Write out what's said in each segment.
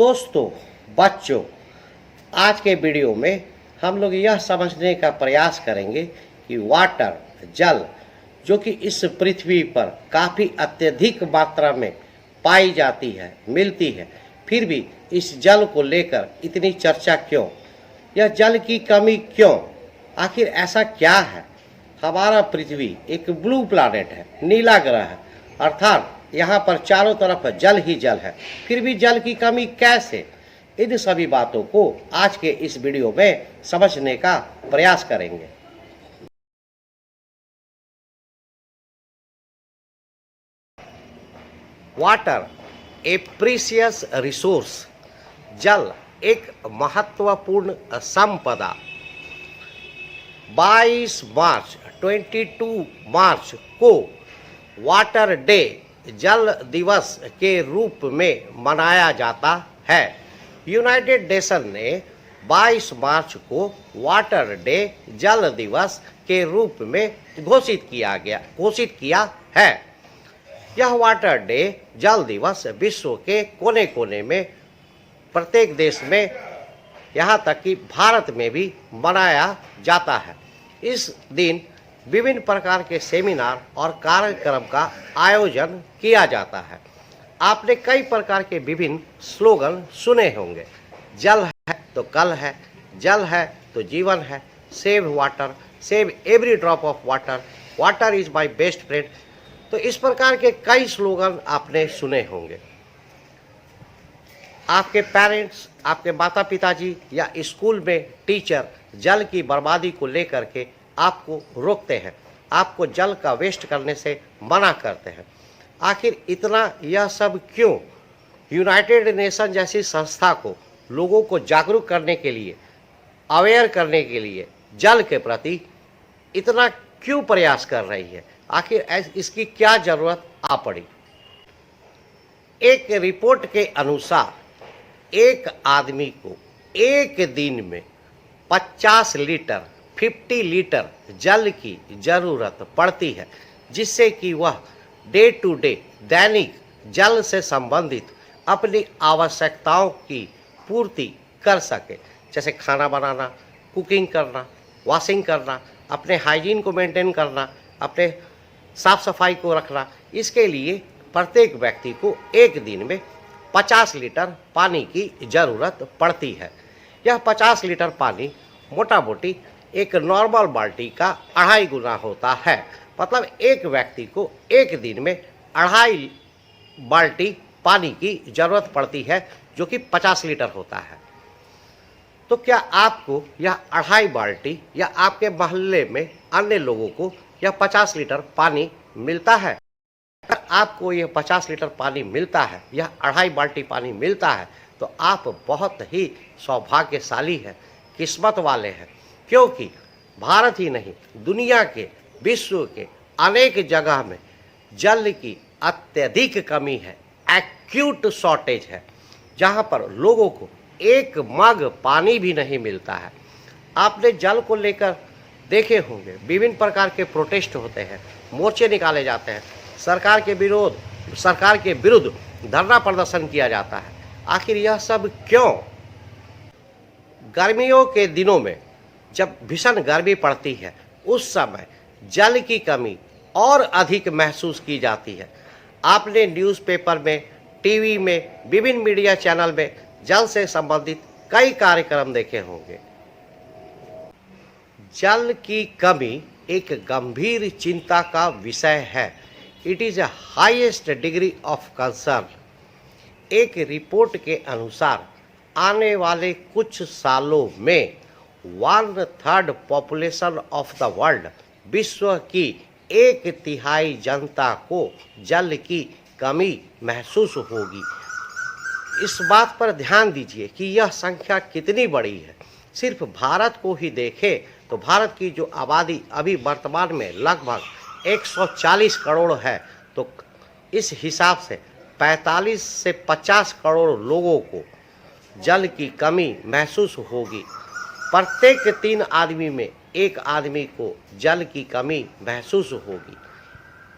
दोस्तों, बच्चों, आज के वीडियो में हम लोग यह समझने का प्रयास करेंगे कि वाटर, जल, जो कि इस पृथ्वी पर काफ़ी अत्यधिक मात्रा में पाई जाती है, मिलती है, फिर भी इस जल को लेकर इतनी चर्चा क्यों? यह जल की कमी क्यों? आखिर ऐसा क्या है? हमारा पृथ्वी एक ब्लू प्लैनेट है, नीला ग्रह है, अर्थात यहाँ पर चारों तरफ जल ही जल है, फिर भी जल की कमी कैसे? इन सभी बातों को आज के इस वीडियो में समझने का प्रयास करेंगे। वाटर ए प्रीशियस रिसोर्स, जल एक महत्वपूर्ण संपदा। 22 मार्च 22 मार्च को वाटर डे, जल दिवस के रूप में मनाया जाता है। यूनाइटेड नेशन ने 22 मार्च को वाटर डे, जल दिवस के रूप में घोषित किया है। यह वाटर डे, जल दिवस विश्व के कोने कोने में, प्रत्येक देश में, यहाँ तक कि भारत में भी मनाया जाता है। इस दिन विभिन्न प्रकार के सेमिनार और कार्यक्रम का आयोजन किया जाता है। आपने कई प्रकार के विभिन्न स्लोगन सुने होंगे। जल है तो कल है, जल है तो जीवन है, save water, save every drop of water, water is my best friend. तो इस प्रकार के कई स्लोगन आपने सुने होंगे। आपके पेरेंट्स, आपके माता पिताजी या स्कूल में टीचर जल की बर्बादी को लेकर के आपको रोकते हैं, आपको जल का वेस्ट करने से मना करते हैं। आखिर इतना यह सब क्यों? यूनाइटेड नेशन जैसी संस्था को लोगों को जागरूक करने के लिए, अवेयर करने के लिए जल के प्रति इतना क्यों प्रयास कर रही है? आखिर इसकी क्या जरूरत आ पड़ी? एक रिपोर्ट के अनुसार एक आदमी को एक दिन में 50 लीटर जल की जरूरत पड़ती है, जिससे कि वह डे टू डे, दैनिक जल से संबंधित अपनी आवश्यकताओं की पूर्ति कर सके, जैसे खाना बनाना, कुकिंग करना, वॉशिंग करना, अपने हाइजीन को मेंटेन करना, अपने साफ सफाई को रखना। इसके लिए प्रत्येक व्यक्ति को एक दिन में 50 लीटर पानी की ज़रूरत पड़ती है। यह 50 लीटर पानी मोटा मोटी एक नॉर्मल बाल्टी का 2.5 गुना होता है। मतलब एक व्यक्ति को एक दिन में 2.5 बाल्टी पानी की ज़रूरत पड़ती है, जो कि 50 लीटर होता है। तो क्या आपको यह 2.5 बाल्टी या आपके मोहल्ले में अन्य लोगों को यह 50 लीटर पानी मिलता है? अगर आपको यह 50 लीटर पानी मिलता है, यह 2.5 बाल्टी पानी मिलता है, तो आप बहुत ही सौभाग्यशाली हैं, किस्मत वाले हैं, क्योंकि भारत ही नहीं, दुनिया के, विश्व के अनेक जगह में जल की अत्यधिक कमी है, एक्यूट शॉर्टेज है, जहाँ पर लोगों को एक मग पानी भी नहीं मिलता है। आपने जल को लेकर देखे होंगे, विभिन्न प्रकार के प्रोटेस्ट होते हैं, मोर्चे निकाले जाते हैं, सरकार के विरुद्ध धरना प्रदर्शन किया जाता है। आखिर यह सब क्यों? गर्मियों के दिनों में जब भीषण गर्मी पड़ती है, उस समय जल की कमी और अधिक महसूस की जाती है। आपने न्यूज़पेपर में, टीवी में, विभिन्न मीडिया चैनल में जल से संबंधित कई कार्यक्रम देखे होंगे। जल की कमी एक गंभीर चिंता का विषय है। It is a highest degree of concern. एक रिपोर्ट के अनुसार आने वाले कुछ सालों में 1/3 पॉपुलेशन ऑफ द वर्ल्ड, विश्व की 1/3 जनता को जल की कमी महसूस होगी। इस बात पर ध्यान दीजिए कि यह संख्या कितनी बड़ी है। सिर्फ भारत को ही देखें तो भारत की जो आबादी अभी वर्तमान में लगभग 140 करोड़ है, तो इस हिसाब से 45 से 50 करोड़ लोगों को जल की कमी महसूस होगी। प्रत्येक 3 आदमी में 1 आदमी को जल की कमी महसूस होगी।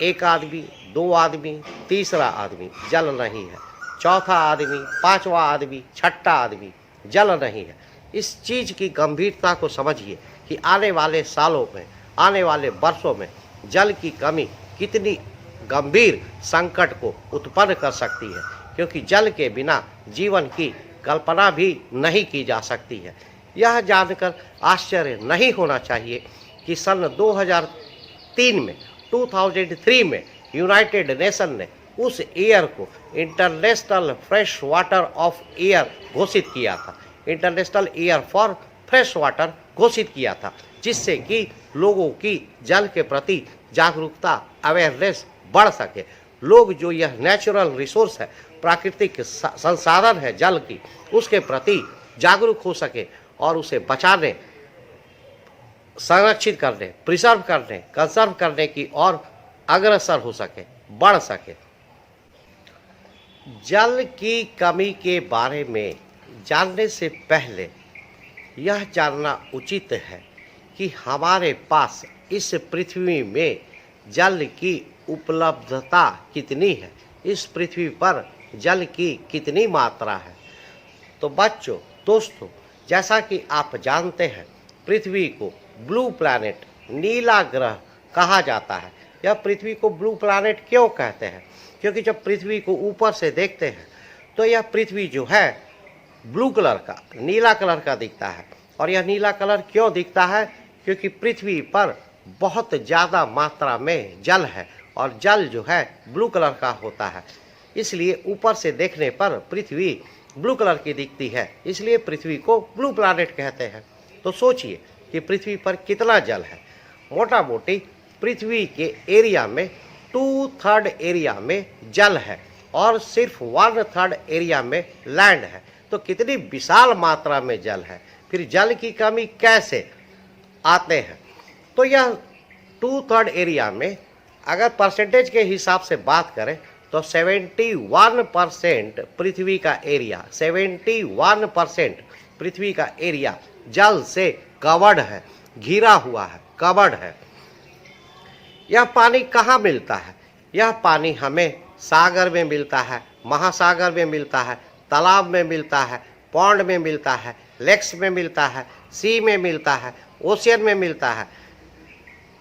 1 आदमी, 2 आदमी, तीसरा आदमी जल नहीं है। चौथा आदमी, पांचवा आदमी, छठा आदमी जल नहीं है। इस चीज की गंभीरता को समझिए कि आने वाले सालों में, आने वाले वर्षों में जल की कमी कितनी गंभीर संकट को उत्पन्न कर सकती है, क्योंकि जल के बिना जीवन की कल्पना भी नहीं की जा सकती है। यह जानकर आश्चर्य नहीं होना चाहिए कि सन 2003 में 2003 में यूनाइटेड नेशन ने उस ईयर को international fresh water of year घोषित किया था, international year for fresh water घोषित किया था, जिससे कि लोगों की जल के प्रति जागरूकता, अवेयरनेस बढ़ सके। लोग जो यह नेचुरल रिसोर्स है, प्राकृतिक संसाधन है जल की, उसके प्रति जागरूक हो सके और उसे बचाने, संरक्षित करने, प्रिजर्व करने, कंजर्व करने की ओर अग्रसर हो सके, बढ़ सके। जल की कमी के बारे में जानने से पहले यह जानना उचित है कि हमारे पास इस पृथ्वी में जल की उपलब्धता कितनी है, इस पृथ्वी पर जल की कितनी मात्रा है। तो बच्चों, दोस्तों, जैसा कि आप जानते हैं, पृथ्वी को ब्लू प्लैनेट, नीला ग्रह कहा जाता है। यह पृथ्वी को ब्लू प्लैनेट क्यों कहते हैं? क्योंकि जब पृथ्वी को ऊपर से देखते हैं तो यह पृथ्वी जो है ब्लू कलर का, नीला कलर का दिखता है। और यह नीला कलर क्यों दिखता है? क्योंकि पृथ्वी पर बहुत ज़्यादा मात्रा में जल है और जल जो है ब्लू कलर का होता है, इसलिए ऊपर से देखने पर पृथ्वी ब्लू कलर की दिखती है, इसलिए पृथ्वी को ब्लू प्लैनेट कहते हैं। तो सोचिए कि पृथ्वी पर कितना जल है। मोटा मोटी पृथ्वी के एरिया में 2/3 एरिया में जल है और सिर्फ 1/3 एरिया में लैंड है। तो कितनी विशाल मात्रा में जल है। फिर जल की कमी कैसे आते हैं? तो यह 2/3 एरिया में अगर परसेंटेज के हिसाब से बात करें तो 71% पृथ्वी का एरिया, 71% पृथ्वी का एरिया जल से कवर्ड है, घिरा हुआ है, कवर्ड है। यह पानी कहाँ मिलता है? यह पानी हमें सागर में मिलता है, महासागर में मिलता है, तालाब में मिलता है, पॉन्ड में मिलता है, लेक्स में मिलता है, सी में मिलता है, ओशियन में मिलता है,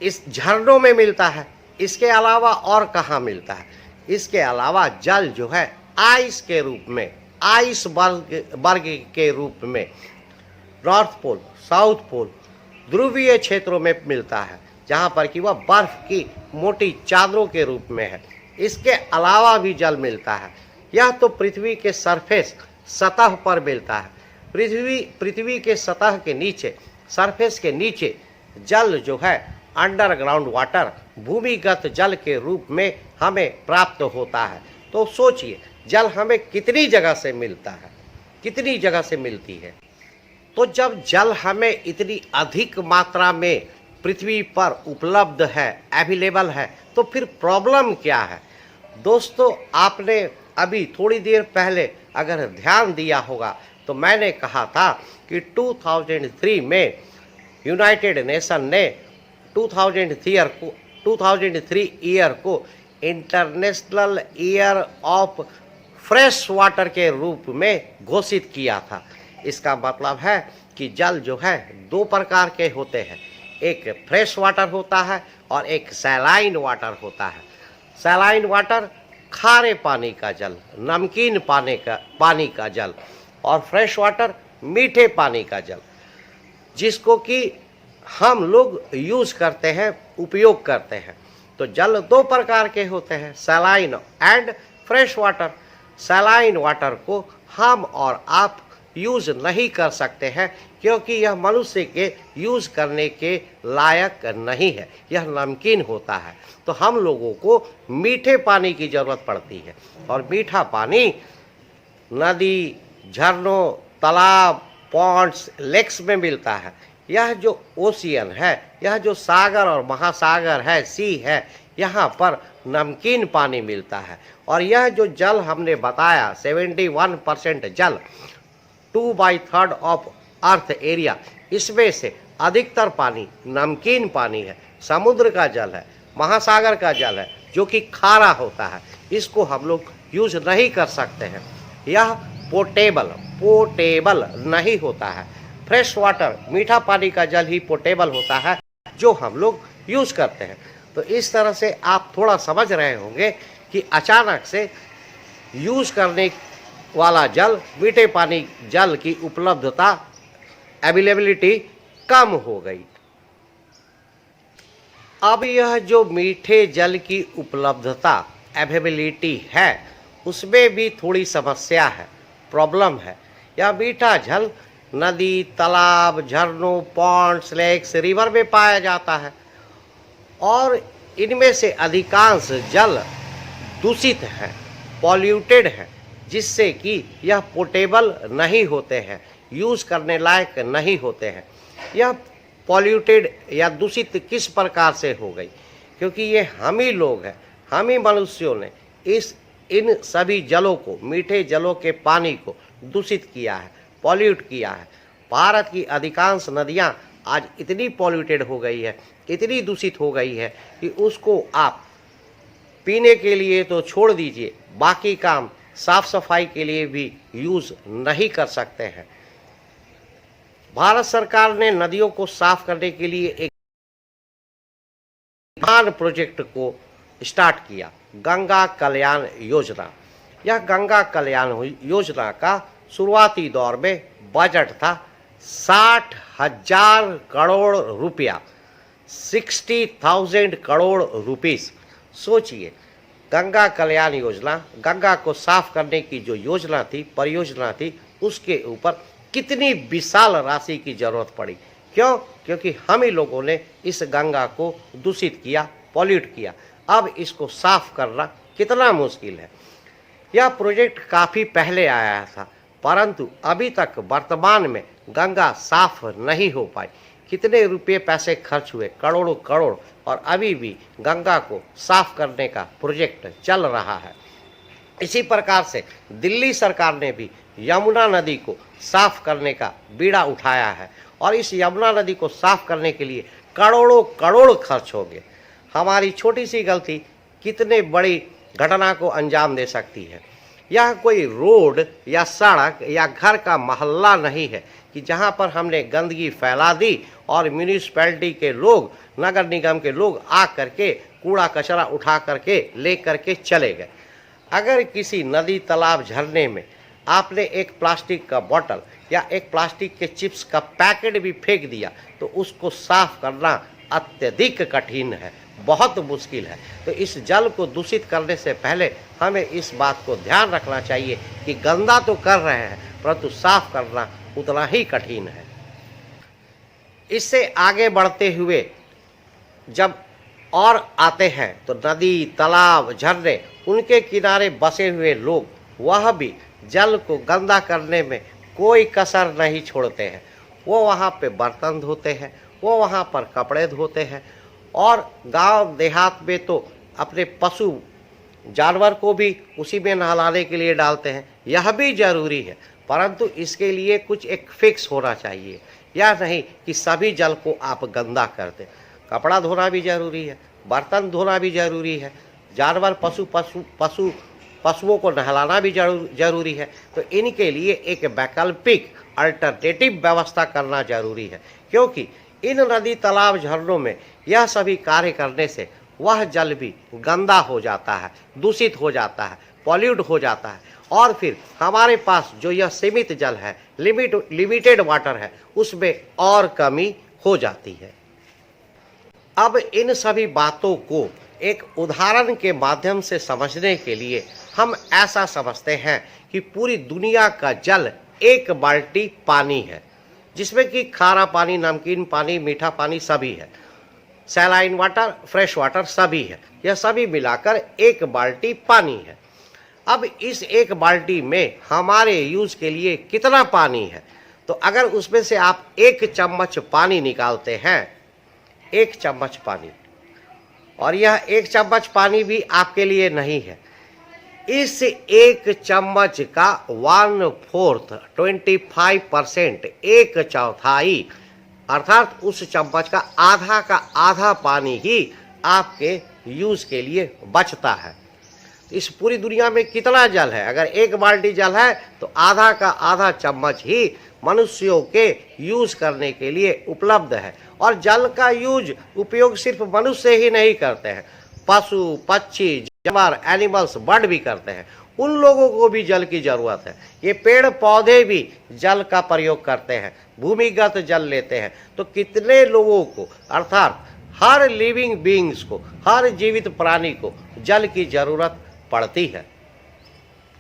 इस झरनों में मिलता है। इसके अलावा और कहाँ मिलता है? इसके अलावा जल जो है आइस के रूप में, आइस बर्ग के रूप में नॉर्थ पोल, साउथ पोल, ध्रुवीय क्षेत्रों में मिलता है, जहाँ पर कि वह बर्फ की मोटी चादरों के रूप में है। इसके अलावा भी जल मिलता है। यह तो पृथ्वी के सरफेस, सतह पर मिलता है। पृथ्वी के सतह के नीचे, सरफेस के नीचे जल जो है अंडरग्राउंड वाटर, भूमिगत जल के रूप में हमें प्राप्त होता है। तो सोचिए जल हमें कितनी जगह से मिलता है, कितनी जगह से मिलती है। तो जब जल हमें इतनी अधिक मात्रा में पृथ्वी पर उपलब्ध है, अवेलेबल है, तो फिर प्रॉब्लम क्या है? दोस्तों, आपने अभी थोड़ी देर पहले अगर ध्यान दिया होगा तो मैंने कहा था कि 2003 में यूनाइटेड नेशन ने 2003 ईयर को international year of fresh water के रूप में घोषित किया था। इसका मतलब है कि जल जो है दो प्रकार के होते हैं, एक फ्रेश वाटर होता है और एक सैलाइन वाटर होता है। सैलाइन वाटर खारे पानी का जल, नमकीन पानी का जल, और फ्रेश वाटर मीठे पानी का जल, जिसको कि हम लोग यूज़ करते हैं, उपयोग करते हैं। तो जल दो प्रकार के होते हैं, saline and fresh water. Saline water को हम और आप यूज़ नहीं कर सकते हैं क्योंकि यह मनुष्य के यूज़ करने के लायक नहीं है, यह नमकीन होता है। तो हम लोगों को मीठे पानी की ज़रूरत पड़ती है, और मीठा पानी नदी, झरनों, तालाब, पॉन्ड्स, लेक्स में मिलता है। यह जो ओशियन है, यह जो सागर और महासागर है, सी है, यहाँ पर नमकीन पानी मिलता है। और यह जो जल हमने बताया 71% जल, 2/3 ऑफ अर्थ एरिया, इसमें से अधिकतर पानी नमकीन पानी है, समुद्र का जल है, महासागर का जल है, जो कि खारा होता है। इसको हम लोग यूज नहीं कर सकते हैं। यह पोर्टेबल नहीं होता है। फ्रेश वाटर, मीठा पानी का जल ही पोर्टेबल होता है जो हम लोग यूज करते हैं। तो इस तरह से आप थोड़ा समझ रहे होंगे कि अचानक से यूज करने वाला जल, मीठे पानी जल की उपलब्धता, अवेलेबिलिटी कम हो गई। अब यह जो मीठे जल की उपलब्धता, अवेलेबिलिटी है, उसमें भी थोड़ी समस्या है, प्रॉब्लम है। यह मीठा जल नदी, तालाब, झरनों, पॉन्ड्स, लेक्स, रिवर में पाया जाता है और इनमें से अधिकांश जल दूषित है, पॉल्यूटेड है, जिससे कि यह पोर्टेबल नहीं होते हैं, यूज़ करने लायक नहीं होते हैं। यह पॉल्यूटेड या दूषित किस प्रकार से हो गई? क्योंकि ये हम ही लोग हैं, हम ही मनुष्यों ने इन सभी जलों को, मीठे जलों के पानी को दूषित किया है, पॉल्यूट किया है। भारत की अधिकांश नदियां आज इतनी पॉल्यूटेड हो गई है, इतनी दूषित हो गई है कि उसको आप पीने के लिए तो छोड़ दीजिए, बाकी काम साफ सफाई के लिए भी यूज़ नहीं कर सकते हैं। भारत सरकार ने नदियों को साफ करने के लिए एक महान प्रोजेक्ट को स्टार्ट किया, गंगा कल्याण योजना। यह गंगा कल्याण योजना का शुरुआती दौर में बजट था 60,000 करोड़ रुपया, 60,000 करोड़ रुपीस। सोचिए, गंगा कल्याण योजना, गंगा को साफ करने की जो योजना थी, परियोजना थी, उसके ऊपर कितनी विशाल राशि की जरूरत पड़ी। क्यों? क्योंकि हम ही लोगों ने इस गंगा को दूषित किया, पॉल्यूट किया। अब इसको साफ करना कितना मुश्किल है। यह प्रोजेक्ट काफ़ी पहले आया था, परंतु अभी तक वर्तमान में गंगा साफ नहीं हो पाई। कितने रुपये पैसे खर्च हुए, करोड़ों करोड़, और अभी भी गंगा को साफ करने का प्रोजेक्ट चल रहा है। इसी प्रकार से दिल्ली सरकार ने भी यमुना नदी को साफ करने का बीड़ा उठाया है और इस यमुना नदी को साफ करने के लिए करोड़ों करोड़ खर्च होंगे। हमारी छोटी सी गलती कितने बड़ी घटना को अंजाम दे सकती है। यह कोई रोड या सड़क या घर का मोहल्ला नहीं है कि जहां पर हमने गंदगी फैला दी और म्यूनिसिपैलिटी के लोग, नगर निगम के लोग आ करके कूड़ा कचरा उठा करके ले करके चले गए। अगर किसी नदी, तालाब, झरने में आपने एक प्लास्टिक का बोतल या एक प्लास्टिक के चिप्स का पैकेट भी फेंक दिया तो उसको साफ करना अत्यधिक कठिन है, बहुत मुश्किल है। तो इस जल को दूषित करने से पहले हमें इस बात को ध्यान रखना चाहिए कि गंदा तो कर रहे हैं, परंतु साफ करना उतना ही कठिन है। इससे आगे बढ़ते हुए जब और आते हैं तो नदी, तालाब, झरने, उनके किनारे बसे हुए लोग, वह भी जल को गंदा करने में कोई कसर नहीं छोड़ते हैं। वो वहाँ पे बर्तन धोते हैं, वो वहाँ पर कपड़े धोते हैं और गांव देहात में तो अपने पशु जानवर को भी उसी में नहलाने के लिए डालते हैं। यह भी ज़रूरी है, परंतु इसके लिए कुछ एक फिक्स होना चाहिए। यह नहीं कि सभी जल को आप गंदा कर दें। कपड़ा धोना भी ज़रूरी है, बर्तन धोना भी ज़रूरी है, जानवर पशुओं को नहलाना भी जरूरी है। तो इनके लिए एक वैकल्पिक अल्टरनेटिव व्यवस्था करना जरूरी है, क्योंकि इन नदी, तालाब, झरनों में यह सभी कार्य करने से वह जल भी गंदा हो जाता है, दूषित हो जाता है, पॉल्यूट हो जाता है और फिर हमारे पास जो यह सीमित जल है, लिमिटेड वाटर है, उसमें और कमी हो जाती है। अब इन सभी बातों को एक उदाहरण के माध्यम से समझने के लिए हम ऐसा समझते हैं कि पूरी दुनिया का जल एक बाल्टी पानी है, जिसमें कि खारा पानी, नमकीन पानी, मीठा पानी सभी है, सैलाइन वाटर, फ्रेश वाटर सभी है। यह सभी मिलाकर एक बाल्टी पानी है। अब इस एक बाल्टी में हमारे यूज़ के लिए कितना पानी है? तो अगर उसमें से आप 1 चम्मच पानी निकालते हैं, 1 चम्मच पानी, और यह 1 चम्मच पानी भी आपके लिए नहीं है, इस 1 चम्मच का 1/4 25%, 1/4 अर्थात उस चम्मच का आधा पानी ही आपके यूज़ के लिए बचता है। इस पूरी दुनिया में कितना जल है? अगर एक बाल्टी जल है तो आधा का आधा चम्मच ही मनुष्यों के यूज करने के लिए उपलब्ध है। और जल का यूज उपयोग सिर्फ मनुष्य ही नहीं करते हैं, पशु पक्षी जानवर एनिमल्स बर्ड भी करते हैं, उन लोगों को भी जल की जरूरत है। ये पेड़ पौधे भी जल का प्रयोग करते हैं, भूमिगत जल लेते हैं। तो कितने लोगों को अर्थात हर लिविंग बीइंग्स को, हर जीवित प्राणी को जल की जरूरत पड़ती है।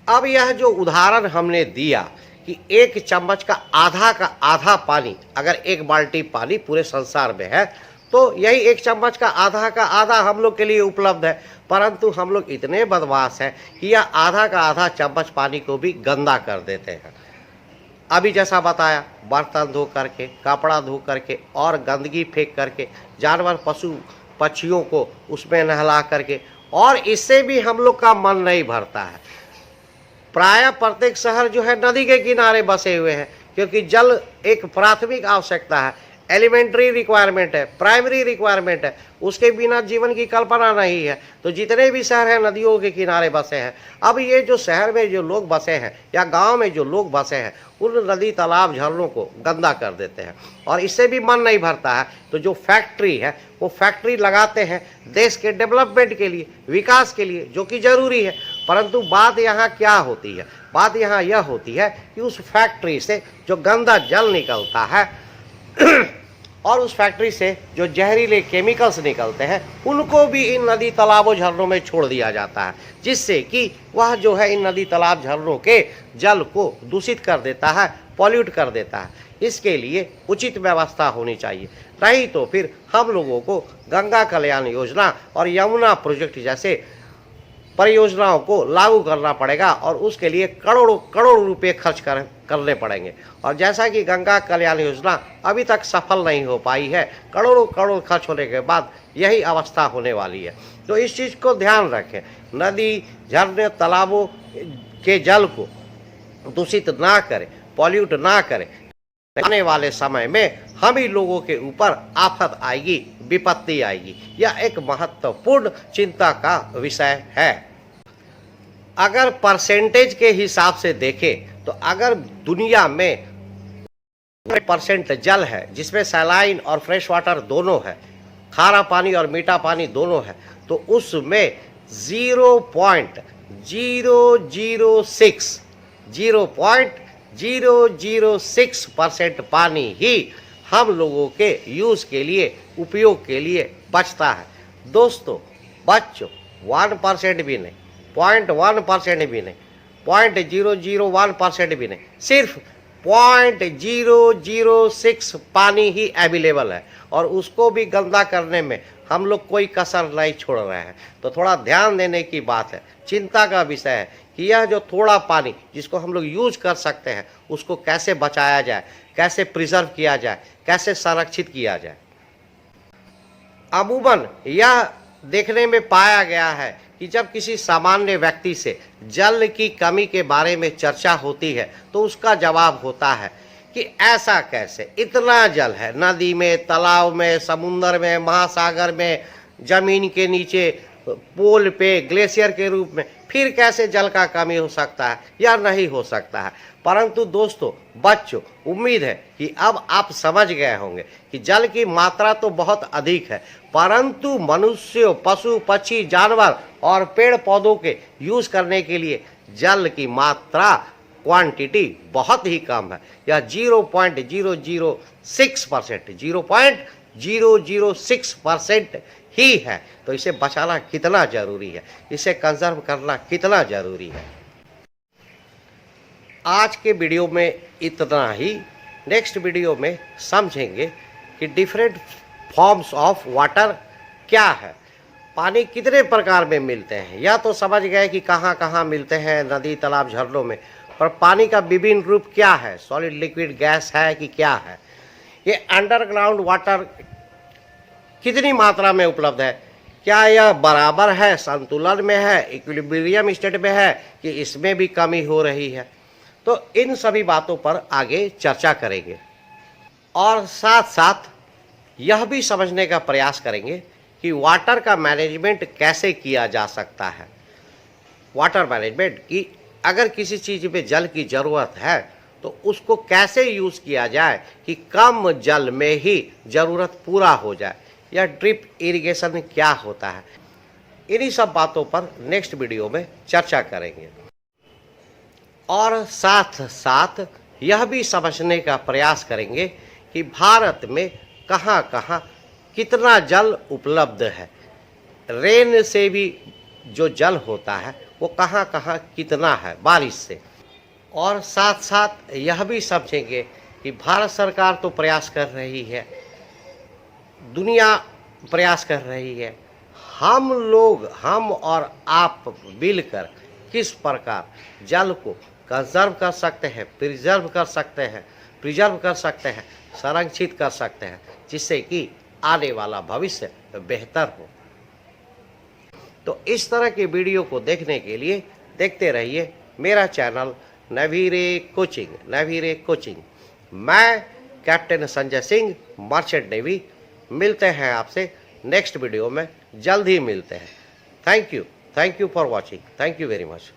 अब यह जो उदाहरण हमने दिया कि एक चम्मच का आधा पानी, अगर एक बाल्टी पानी पूरे संसार में है तो यही एक चम्मच का आधा हम लोग के लिए उपलब्ध है। परंतु हम लोग इतने बदमाश हैं कि यह आधा का आधा चम्मच पानी को भी गंदा कर देते हैं। अभी जैसा बताया, बर्तन धो करके, कपड़ा धो करके और गंदगी फेंक करके, जानवर पशु पक्षियों को उसमें नहला करके, और इससे भी हम लोग का मन नहीं भरता है। प्रायः प्रत्येक शहर जो है नदी के किनारे बसे हुए हैं, क्योंकि जल एक प्राथमिक आवश्यकता है, एलिमेंट्री रिक्वायरमेंट है, प्राइमरी रिक्वायरमेंट है, उसके बिना जीवन की कल्पना नहीं है। तो जितने भी शहर हैं नदियों के किनारे बसे हैं। अब ये जो शहर में जो लोग बसे हैं या गांव में जो लोग बसे हैं, उन नदी तालाब झरनों को गंदा कर देते हैं और इससे भी मन नहीं भरता है। तो जो फैक्ट्री है वो फैक्ट्री लगाते हैं देश के डेवलपमेंट के लिए, विकास के लिए, जो कि जरूरी है। परंतु बात यहाँ क्या होती है? बात यहाँ यह होती है कि उस फैक्ट्री से जो गंदा जल निकलता है और उस फैक्ट्री से जो जहरीले केमिकल्स निकलते हैं, उनको भी इन नदी तालाबों झरनों में छोड़ दिया जाता है, जिससे कि वह जो है इन नदी तालाब झरनों के जल को दूषित कर देता है, पॉल्यूट कर देता है। इसके लिए उचित व्यवस्था होनी चाहिए, नहीं तो फिर हम लोगों को गंगा कल्याण योजना और यमुना प्रोजेक्ट जैसे परियोजनाओं को लागू करना पड़ेगा और उसके लिए करोड़ों करोड़ रुपए खर्च करने पड़ेंगे। और जैसा कि गंगा कल्याण योजना अभी तक सफल नहीं हो पाई है, करोड़ों करोड़ खर्च होने के बाद यही अवस्था होने वाली है। तो इस चीज़ को ध्यान रखें, नदी झरने तालाबों के जल को दूषित ना करें, पॉल्यूट ना करें। आने वाले समय में हम ही लोगों के ऊपर आफत आएगी, विपत्ति आएगी। यह एक महत्वपूर्ण चिंता का विषय है। अगर परसेंटेज के हिसाब से देखें तो अगर दुनिया में 1% जल है जिसमें सैलाइन और फ्रेश वाटर दोनों है, खारा पानी और मीठा पानी दोनों है, तो उसमें 0.006% पानी ही हम लोगों के यूज़ के लिए, उपयोग के लिए बचता है। दोस्तों, बच्चों, 1% भी नहीं, 0.1% भी नहीं, 0.001% भी नहीं, सिर्फ 0.006 पानी ही अवेलेबल है और उसको भी गंदा करने में हम लोग कोई कसर नहीं छोड़ रहे हैं। तो थोड़ा ध्यान देने की बात है, चिंता का विषय है कि यह जो थोड़ा पानी जिसको हम लोग यूज कर सकते हैं उसको कैसे बचाया जाए, कैसे प्रिजर्व किया जाए, कैसे संरक्षित किया जाए। अमूमन यह देखने में पाया गया है कि जब किसी सामान्य व्यक्ति से जल की कमी के बारे में चर्चा होती है तो उसका जवाब होता है कि ऐसा कैसे, इतना जल है नदी में, तालाब में, समुद्र में, महासागर में, जमीन के नीचे, पोल पे, ग्लेशियर के रूप में, फिर कैसे जल का कमी हो सकता है या नहीं हो सकता है। परंतु दोस्तों, बच्चों, उम्मीद है कि अब आप समझ गए होंगे कि जल की मात्रा तो बहुत अधिक है, परंतु मनुष्यों, पशु पक्षी, जानवर और पेड़ पौधों के यूज करने के लिए जल की मात्रा, क्वांटिटी बहुत ही कम है। यह 0.006% ही है। तो इसे बचाना कितना जरूरी है, इसे कंजर्व करना कितना जरूरी है। आज के वीडियो में इतना ही। नेक्स्ट वीडियो में समझेंगे कि डिफरेंट फॉर्म्स ऑफ वाटर क्या है, पानी कितने प्रकार में मिलते हैं। या तो समझ गए कि कहाँ कहाँ मिलते हैं, नदी तालाब झरनों में, पर पानी का विभिन्न रूप क्या है, सॉलिड लिक्विड गैस है कि क्या है। ये अंडरग्राउंड वाटर कितनी मात्रा में उपलब्ध है, क्या यह बराबर है, संतुलन में है, इक्विलिब्रियम स्टेट में है कि इसमें भी कमी हो रही है। तो इन सभी बातों पर आगे चर्चा करेंगे और साथ साथ यह भी समझने का प्रयास करेंगे कि वाटर का मैनेजमेंट कैसे किया जा सकता है। वाटर मैनेजमेंट कि अगर किसी चीज़ में जल की ज़रूरत है तो उसको कैसे यूज़ किया जाए कि कम जल में ही ज़रूरत पूरा हो जाए, या ड्रिप इरिगेशन क्या होता है, इन्हीं सब बातों पर नेक्स्ट वीडियो में चर्चा करेंगे। और साथ साथ यह भी समझने का प्रयास करेंगे कि भारत में कहाँ कहाँ कितना जल उपलब्ध है, रेन से भी जो जल होता है वो कहाँ कहाँ कितना है बारिश से। और साथ साथ यह भी समझेंगे कि भारत सरकार तो प्रयास कर रही है, दुनिया प्रयास कर रही है, हम लोग, हम और आप मिलकर किस प्रकार जल को कंजर्व कर सकते हैं, प्रिजर्व कर सकते हैं, संरक्षित कर सकते हैं, जिससे कि आने वाला भविष्य बेहतर हो। तो इस तरह के वीडियो को देखने के लिए देखते रहिए मेरा चैनल नवीरे कोचिंग। मैं captain Sanjay Singh, merchant navy. मिलते हैं आपसे नेक्स्ट वीडियो में, जल्द ही मिलते हैं। Thank you for watching. Thank you very much.